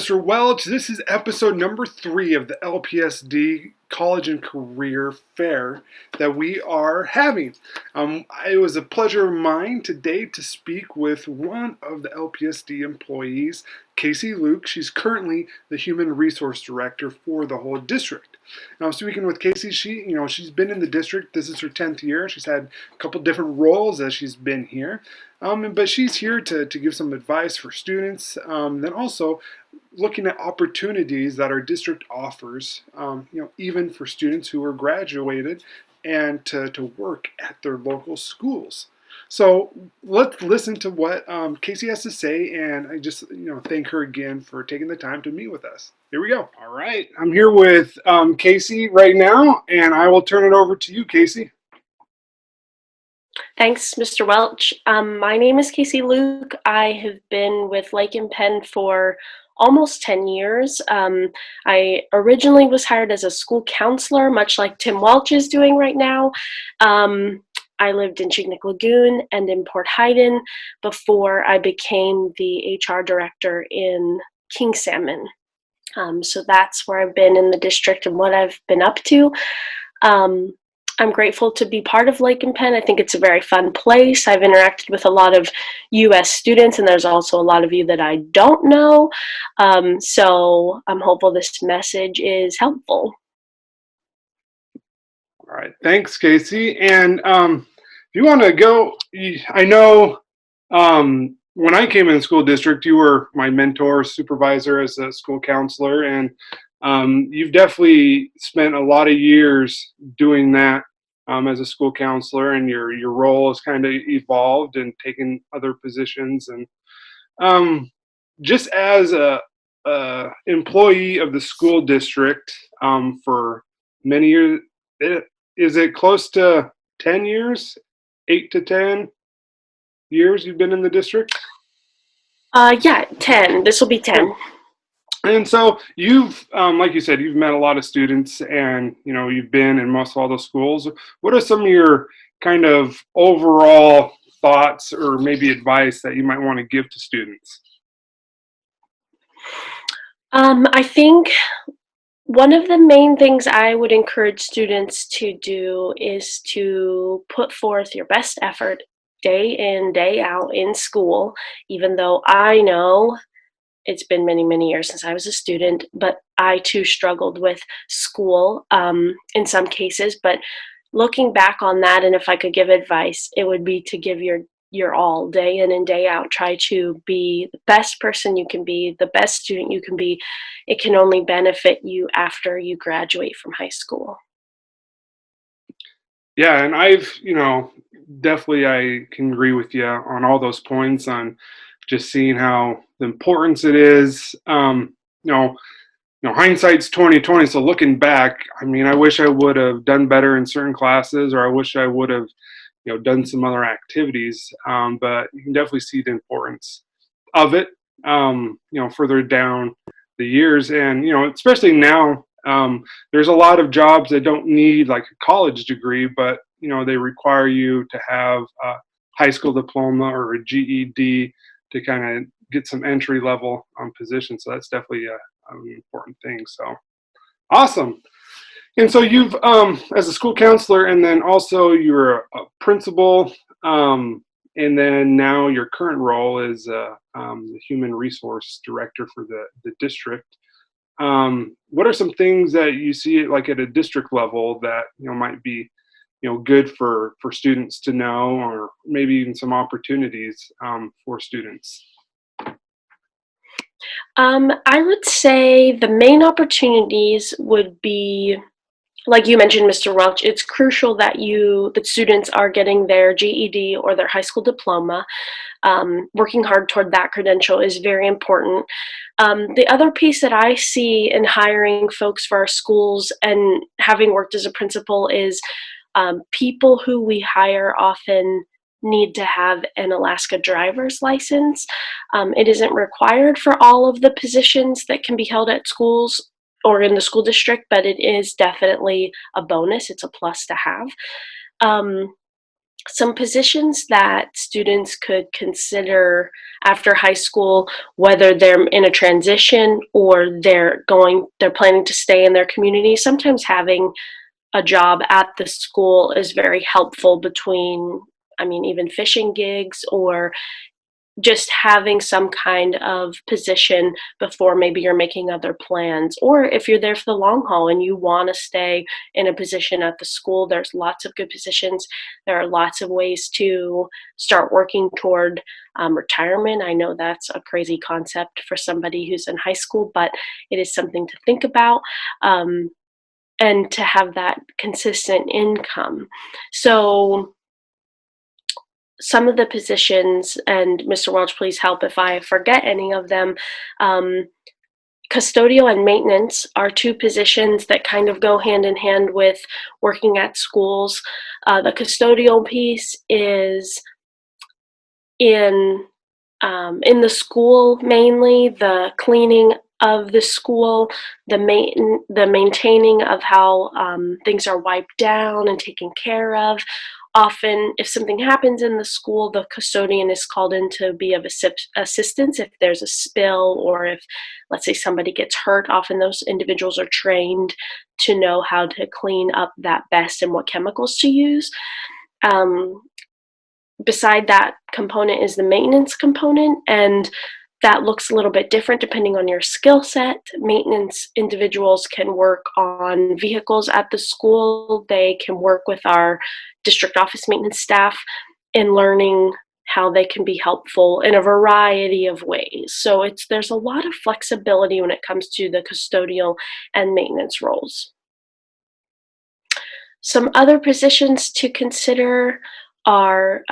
Mr. Welch. This is episode number 3 of the LPSD College and Career Fair that we are having. It was a pleasure of mine today to speak with one of the LPSD employees, Kasie Luke. She's currently the Human Resource Director for the whole district. Now, I'm speaking with Kasie. She's been in the district. This is her 10th year. She's had a couple different roles as she's been here. But she's here to give some advice for students, then also looking at opportunities that our district offers, even for students who are graduated and to work at their local schools. So let's listen to what Kasie has to say, and I just thank her again for taking the time to meet with us. Here we go. All right, I'm here with Kasie right now, and I will turn it over to you, Kasie. Thanks, Mr. Welch. My name is Kasie Luke. I have been with Lake and Penn for almost 10 years. I originally was hired as a school counselor, much like Tim Welch is doing right now. I lived in Chignik Lagoon and in Port Haydn before I became the HR director in King Salmon. So that's where I've been in the district and what I've been up to. I'm grateful to be part of Lake and Penn. I think it's a very fun place. I've interacted with a lot of U.S. students, and there's also a lot of you that I don't know. So I'm hopeful this message is helpful. All right, thanks, Kasie. And if you want to go, I know when I came in the school district, you were my mentor, supervisor as a school counselor, and you've definitely spent a lot of years doing that as a school counselor, and your role has kind of evolved and taken other positions. And just as a employee of the school district for many years, is it close to 10 years, 8 to 10 years you've been in the district? Yeah, 10. This will be 10. And so you've, like you said, you've met a lot of students, and you've been in most all those schools. What are some of your kind of overall thoughts or maybe advice that you might want to give to students? I think one of the main things I would encourage students to do is to put forth your best effort day in, day out in school, even though I know it's been many, many years since I was a student, but I too struggled with school in some cases. But looking back on that, and if I could give advice, it would be to give your all day in and day out. Try to be the best person you can be, the best student you can be. It can only benefit you after you graduate from high school. Yeah, and definitely I can agree with you on all those points on just seeing how the importance it is. Hindsight's 2020. So looking back, I mean, I wish I would have done better in certain classes, or I wish I would have, done some other activities. But you can definitely see the importance of it, further down the years, and especially now. There's a lot of jobs that don't need like a college degree, but they require you to have a high school diploma or a GED to kind of get some entry level positions. So that's definitely an important thing. So awesome. And so you've, as a school counselor, and then also you're a principal, and then now your current role is the Human Resource Director for the district. What are some things that you see like at a district level that might be good for students to know, or maybe even some opportunities for students? I would say the main opportunities would be, like you mentioned, Mr. Welch, it's crucial that students are getting their GED or their high school diploma. Working hard toward that credential is very important. The other piece that I see in hiring folks for our schools, and having worked as a principal, is people who we hire often need to have an Alaska driver's license. It isn't required for all of the positions that can be held at schools or in the school district, but it is definitely a bonus. It's a plus to have. Some positions that students could consider after high school, whether they're in a transition or they're planning to stay in their community, sometimes having a job at the school is very helpful between, I mean, even fishing gigs or just having some kind of position before maybe you're making other plans. Or if you're there for the long haul and you want to stay in a position at the school, there's lots of good positions. There are lots of ways to start working toward retirement. I know that's a crazy concept for somebody who's in high school, but it is something to think about. And to have that consistent income. So some of the positions, and Mr. Welch, please help if I forget any of them. Custodial and maintenance are two positions that kind of go hand in hand with working at schools. The custodial piece is in in the school mainly, the cleaning of the school, the maintaining of how things are wiped down and taken care of. Often, if something happens in the school, the custodian is called in to be of assistance if there's a spill or if, let's say, somebody gets hurt. Often those individuals are trained to know how to clean up that best and what chemicals to use. Um, Beside that component is the maintenance component, and that looks a little bit different depending on your skill set. Maintenance individuals can work on vehicles at the school. They can work with our district office maintenance staff in learning how they can be helpful in a variety of ways. So there's a lot of flexibility when it comes to the custodial and maintenance roles. Some other positions to consider are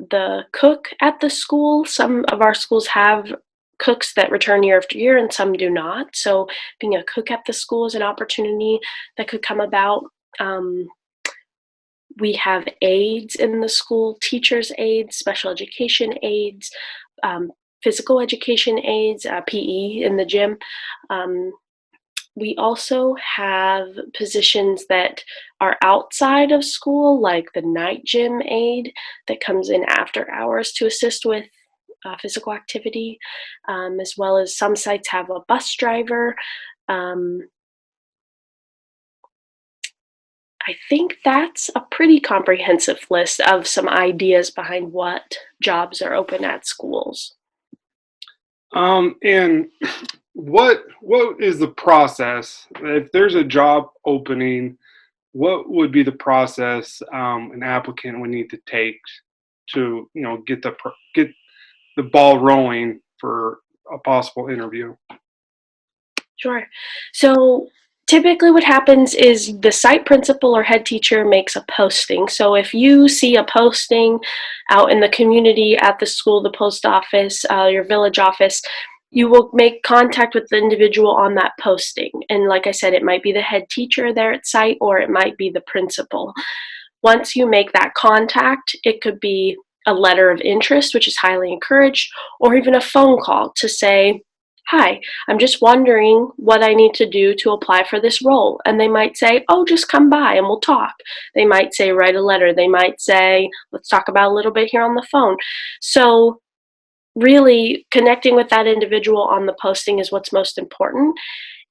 the cook at the school. Some of our schools have cooks that return year after year and some do not. So being a cook at the school is an opportunity that could come about. We have aides in the school, teachers' aides, special education aides, um, physical education aides, PE in the gym. We also have positions that are outside of school, like the night gym aide that comes in after hours to assist with physical activity, as well as some sites have a bus driver. Um, I think that's a pretty comprehensive list of some ideas behind what jobs are open at schools. And what is the process if there's a job opening? What would be the process an applicant would need to take to get the ball rolling for a possible interview? Sure. So typically what happens is the site principal or head teacher makes a posting. So if you see a posting out in the community, at the school, the post office, your village office, you will make contact with the individual on that posting. And like I said, it might be the head teacher there at site or it might be the principal. Once you make that contact, it could be a letter of interest, which is highly encouraged, or even a phone call to say, "Hi, I'm just wondering what I need to do to apply for this role." And they might say, "Oh, just come by and we'll talk." They might say, "Write a letter." They might say, "Let's talk about a little bit here on the phone." So really connecting with that individual on the posting is what's most important.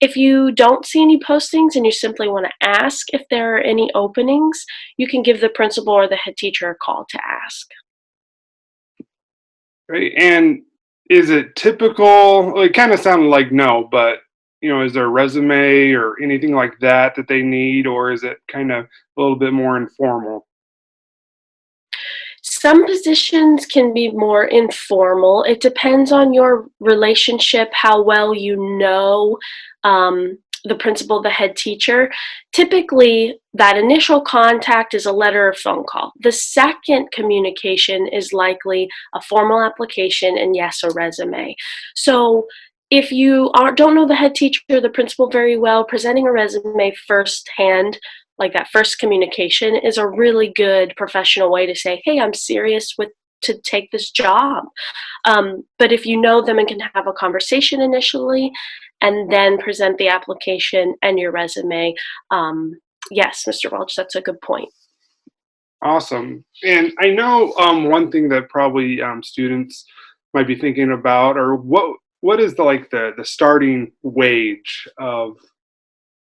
If you don't see any postings and you simply want to ask if there are any openings, you can give the principal or the head teacher a call to ask. Right? And is it typical? Well, it kind of sounded like no, but is there a resume or anything like that that they need, or is it kind of a little bit more informal? Some positions can be more informal. It depends on your relationship, how well you know the principal, the head teacher. Typically, that initial contact is a letter or phone call. The second communication is likely a formal application and, yes, a resume. So if you don't know the head teacher or the principal very well, presenting a resume firsthand, like that first communication, is a really good professional way to say, "Hey, I'm serious with to take this job." But if you know them and can have a conversation initially and then present the application and your resume, yes, Mr. Welch, that's a good point. Awesome. And I know one thing that probably students might be thinking about, or what is the like the starting wage of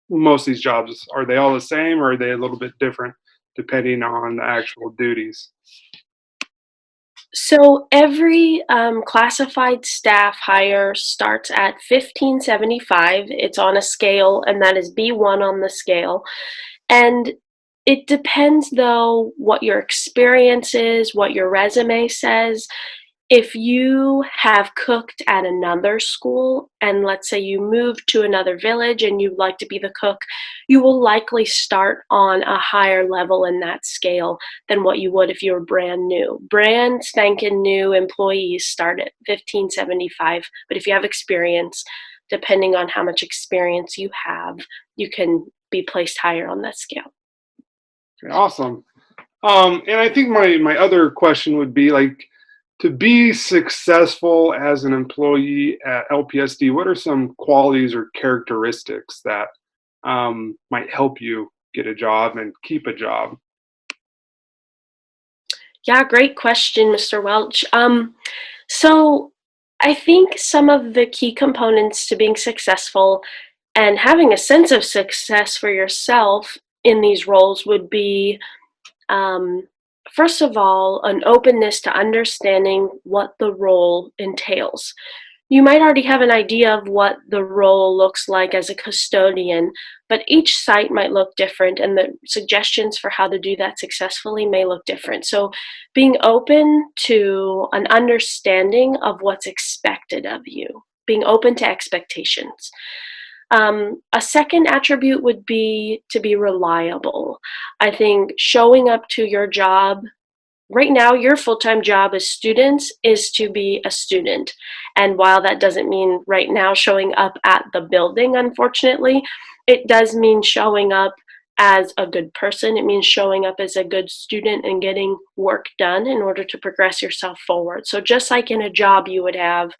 most of these jobs? Are they all the same, or are they a little bit different depending on the actual duties? So every classified staff hire starts at 1575. It's on a scale, and that is B1 on the scale. And it depends, though, what your experience is, what your resume says. If you have cooked at another school, and let's say you move to another village and you'd like to be the cook, you will likely start on a higher level in that scale than what you would if you were brand new. Brand spanking new employees start at 1575, but if you have experience, depending on how much experience you have, you can be placed higher on that scale. Okay, awesome. And I think my other question would be like, to be successful as an employee at LPSD, what are some qualities or characteristics that might help you get a job and keep a job? Yeah, great question, Mr. Welch. So I think some of the key components to being successful and having a sense of success for yourself in these roles would be, um, first of all, an openness to understanding what the role entails. You might already have an idea of what the role looks like as a custodian, but each site might look different, and the suggestions for how to do that successfully may look different. So, being open to an understanding of what's expected of you, being open to expectations. A second attribute would be to be reliable. I think showing up to your job. Right now, your full-time job as students is to be a student. And while that doesn't mean right now showing up at the building, unfortunately, it does mean showing up as a good person. It means showing up as a good student and getting work done in order to progress yourself forward. So just like in a job you would have,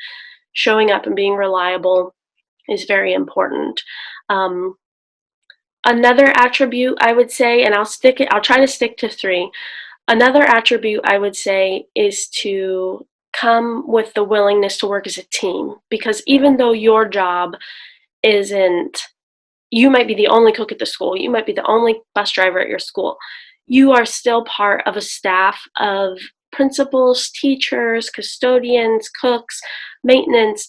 showing up and being reliable is very important. Um, Another attribute I would say, and I'll try to stick to three. Another attribute I would say is to come with the willingness to work as a team, because even though your job isn't, you might be the only cook at the school, you might be the only bus driver at your school, you are still part of a staff of principals, teachers, custodians, cooks, maintenance,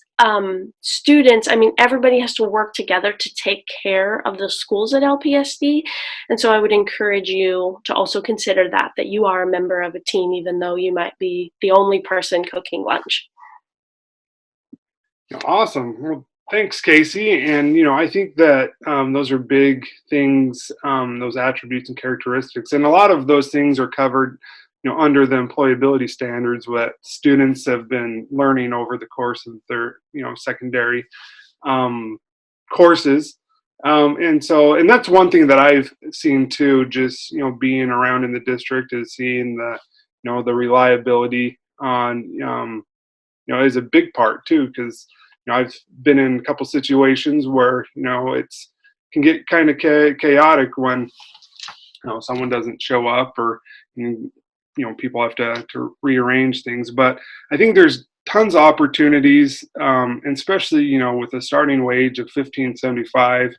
students. I mean, everybody has to work together to take care of the schools at LPSD. And so I would encourage you to also consider that you are a member of a team, even though you might be the only person cooking lunch. Awesome. Well, thanks, Casey. And I think that those are big things, those attributes and characteristics, and a lot of those things are covered, under the employability standards what students have been learning over the course of their, secondary um, courses. And that's one thing that I've seen too, just being around in the district, is seeing the reliability on is a big part too, because I've been in a couple situations where it's can get kind of chaotic when someone doesn't show up, or people have to rearrange things. But I think there's tons of opportunities, and especially with a starting wage of 1575.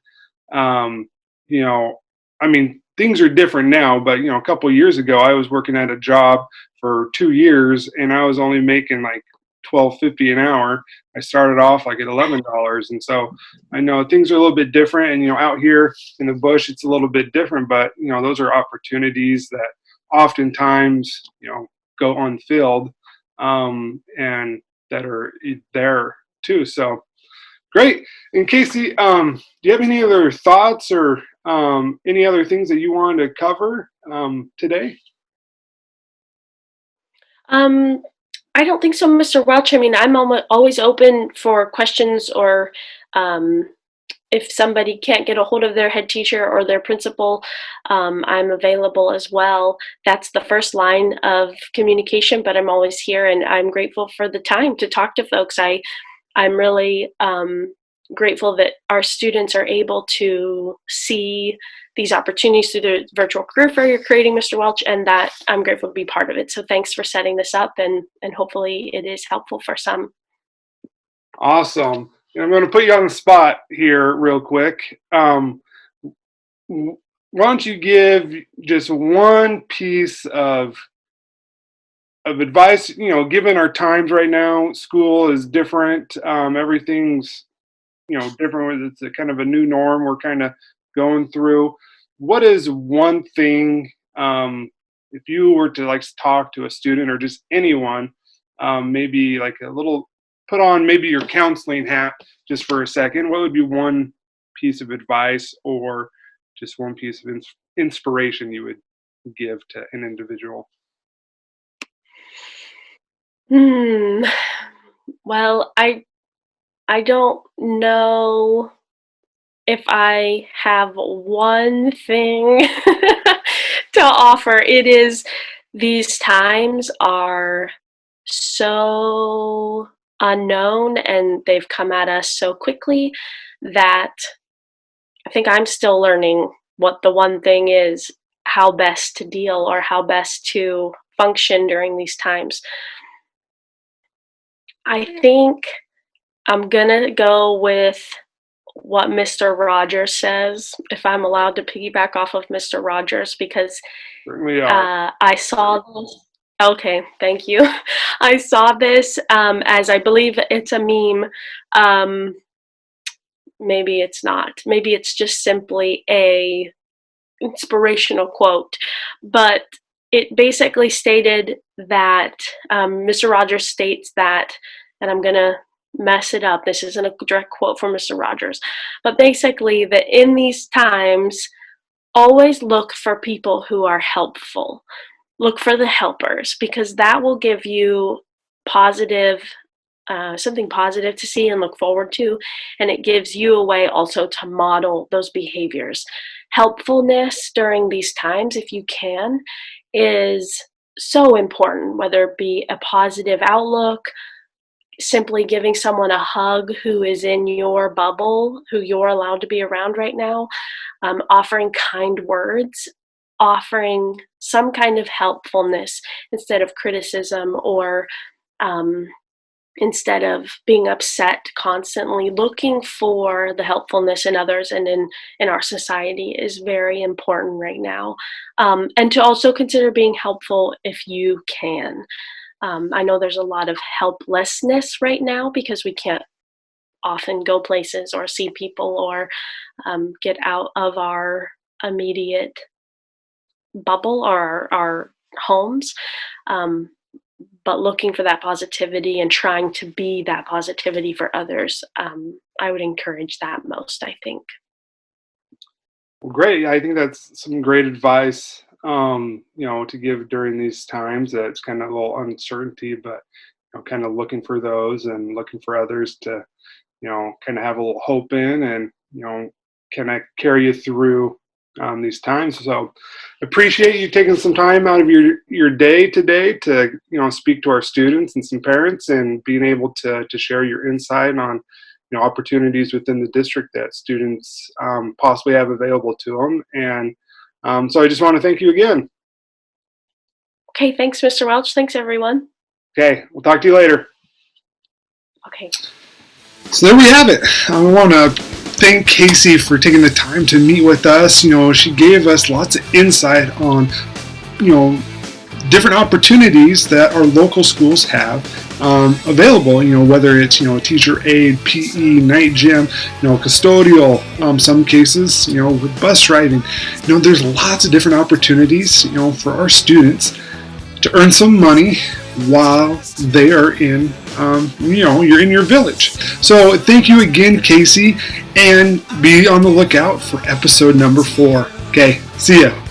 um, you know I mean, things are different now, but a couple of years ago I was working at a job for 2 years and I was only making like 12.50 an hour. I started off like at $11, and so I know things are a little bit different. And out here in the bush, it's a little bit different. But those are opportunities that oftentimes go unfilled, and that are there too. So great. And Casey, do you have any other thoughts or any other things that you wanted to cover today? Um, I don't think so, Mr. Welch. I mean, I'm always open for questions, or um, if somebody can't get a hold of their head teacher or their principal, I'm available as well. That's the first line of communication, but I'm always here, and I'm grateful for the time to talk to folks. I'm really grateful that our students are able to see these opportunities through the virtual career fair you're creating, Mr. Welch, and that I'm grateful to be part of it. So thanks for setting this up, and hopefully it is helpful for some. Awesome. I'm going to put you on the spot here real quick. Why don't you give just one piece of advice? Given our times right now, school is different. Everything's different. It's a kind of a new norm we're kind of going through. What is one thing, if you were to like talk to a student or just anyone, maybe like a little, put on maybe your counseling hat just for a second, what would be one piece of advice or just one piece of inspiration you would give to an individual? Well, I don't know if I have one thing to offer. It is, these times are so unknown and they've come at us so quickly that I think I'm still learning what the one thing is, how best to deal or how best to function during these times. I think I'm gonna go with what Mr. Rogers says, if I'm allowed to piggyback off of Mr. Rogers, because Certainly are. I saw this. Okay, thank you. I saw this as, I believe it's a meme. Maybe it's not. Maybe it's just simply a inspirational quote, but it basically stated that Mr. Rogers states that, and I'm gonna mess it up. This isn't a direct quote from Mr. Rogers, but basically that in these times, always look for people who are helpful. Look for the helpers, because that will give you positive, something positive to see and look forward to, and it gives you a way also to model those behaviors. Helpfulness during these times, if you can, is so important, whether it be a positive outlook, simply giving someone a hug who is in your bubble, who you're allowed to be around right now, offering kind words, offering some kind of helpfulness instead of criticism, or instead of being upset constantly. Looking for the helpfulness in others and in our society is very important right now. And to also consider being helpful if you can. I know there's a lot of helplessness right now because we can't often go places or see people or get out of our immediate bubble or our homes. But looking for that positivity and trying to be that positivity for others, I would encourage that most, I think. Well, great. I think that's some great advice, to give during these times. That it's kind of a little uncertainty, but kind of looking for those and looking for others to, kind of have a little hope in, and kind of carry you through these times. So, appreciate you taking some time out of your day today to speak to our students and some parents, and being able to share your insight on opportunities within the district that students possibly have available to them. And so I just want to thank you again. Okay, thanks, Mr. Welch. Thanks, everyone. Okay, we'll talk to you later. Okay. So there we have it. I want to thank Kasie for taking the time to meet with us. She gave us lots of insight on, different opportunities that our local schools have available, whether it's, teacher aid, PE, night gym, custodial, some cases, with bus driving. There's lots of different opportunities, for our students to earn some money while they are in, you're in your village. So thank you again, Kasie, and be on the lookout for episode number 4. Okay, see ya.